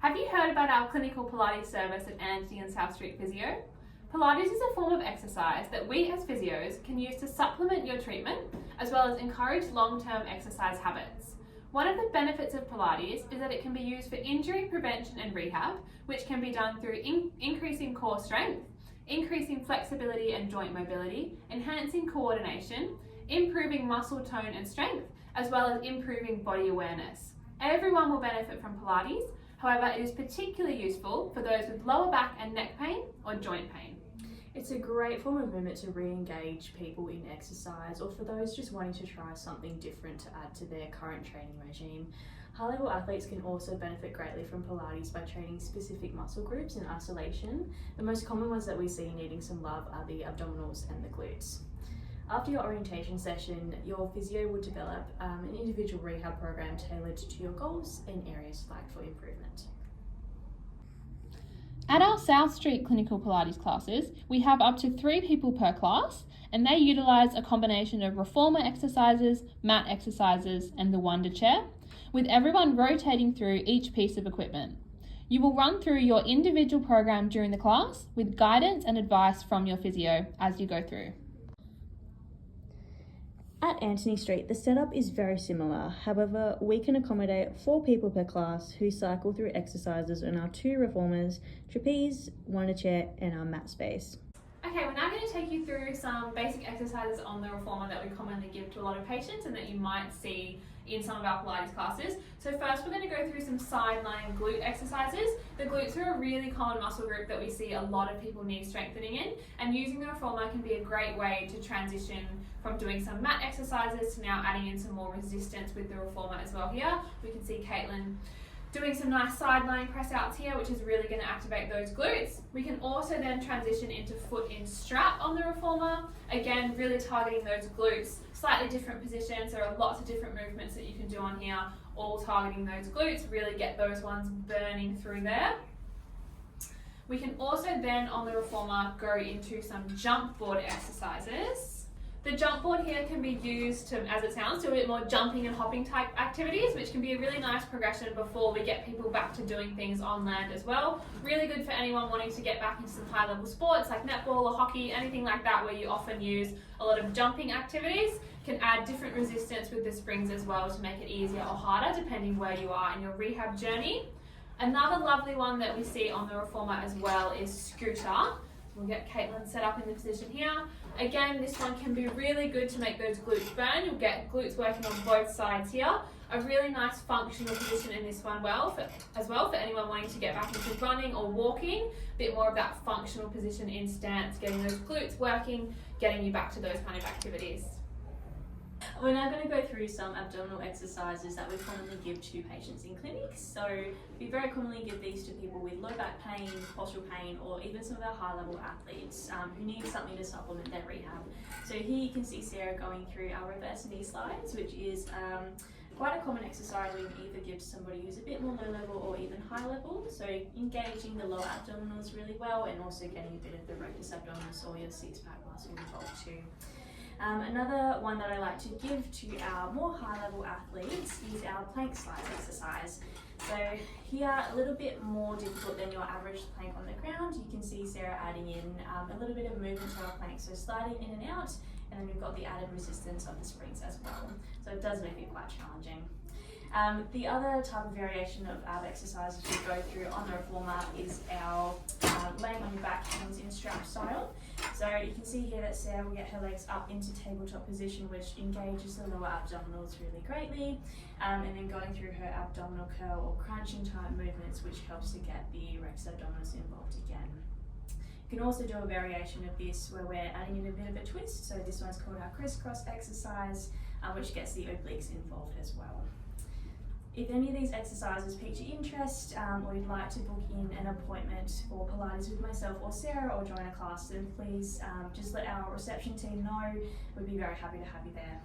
Have you heard about our Clinical Pilates service at Antony and South Street Physio? Pilates is a form of exercise that we as physios can use to supplement your treatment as well as encourage long-term exercise habits. One of the benefits of Pilates is that it can be used for injury prevention and rehab, which can be done through increasing core strength, increasing flexibility and joint mobility, enhancing coordination, improving muscle tone and strength, as well as improving body awareness. Everyone will benefit from Pilates. However, it is particularly useful for those with lower back and neck pain or joint pain. It's a great form of movement to re-engage people in exercise, or for those just wanting to try something different to add to their current training regime. High-level athletes can also benefit greatly from Pilates by training specific muscle groups in isolation. The most common ones that we see needing some love are the abdominals and the glutes. After your orientation session, your physio will develop an individual rehab program tailored to your goals and areas flagged for improvement. At our South Street Clinical Pilates classes, we have up to 3 people per class, and they utilise a combination of reformer exercises, mat exercises, and the Wonder Chair, with everyone rotating through each piece of equipment. You will run through your individual program during the class with guidance and advice from your physio as you go through. At Antony Street, the setup is very similar. However, we can accommodate 4 people per class who cycle through exercises in our 2 reformers, trapeze, Wonder Chair, and our mat space. Okay, we're now going to take you through some basic exercises on the reformer that we commonly give to a lot of patients and that you might see in some of our Pilates classes. So first we're going to go through some side-lying glute exercises. The glutes are a really common muscle group that we see a lot of people need strengthening in, and using the reformer can be a great way to transition from doing some mat exercises to now adding in some more resistance with the reformer as well here. We can see Kaitlyn doing some nice side-lying press outs here, which is really going to activate those glutes. We can also then transition into foot in strap on the reformer. Again, really targeting those glutes. Slightly different positions. There are lots of different movements that you can do on here, all targeting those glutes. Really get those ones burning through there. We can also then on the reformer go into some jump board exercises. The jump board here can be used to, as it sounds, to a bit more jumping and hopping type activities, which can be a really nice progression before we get people back to doing things on land as well. Really good for anyone wanting to get back into some high level sports like netball or hockey, anything like that where you often use a lot of jumping activities. Can add different resistance with the springs as well to make it easier or harder depending where you are in your rehab journey. Another lovely one that we see on the reformer as well is scooter. We'll get Kaitlyn set up in the position here. Again, this one can be really good to make those glutes burn. You'll get glutes working on both sides here. A really nice functional position in this one as well for anyone wanting to get back into running or walking. A bit more of that functional position in stance, getting those glutes working, getting you back to those kind of activities. We're now going to go through some abdominal exercises that we commonly give to patients in clinics. So we very commonly give these to people with low back pain, postural pain, or even some of our high-level athletes who need something to supplement their rehab. So here you can see Sarah going through our reverse knee slides, which is quite a common exercise we can either give to somebody who's a bit more low level or even high level. So engaging the lower abdominals really well and also getting a bit of the rectus abdominis or your six-pack muscle involved too. Another one that I like to give to our more high-level athletes is our plank slides exercise. So here, a little bit more difficult than your average plank on the ground. You can see Sarah adding in a little bit of movement to our plank, so sliding in and out, and then we've got the added resistance of the springs as well. So it does make it quite challenging. The other type of variation of ab exercises we go through on the reformer is our laying on your back, hands in strap style. So you can see here that Sarah will get her legs up into tabletop position, which engages the lower abdominals really greatly, and then going through her abdominal curl or crunching type movements, which helps to get the rectus abdominis involved again. You can also do a variation of this where we're adding in a bit of a twist. So this one's called our crisscross exercise, which gets the obliques involved as well. If any of these exercises pique your interest or you'd like to book in an appointment for Pilates with myself or Sarah or join a class, then please just let our reception team know. We'd be very happy to have you there.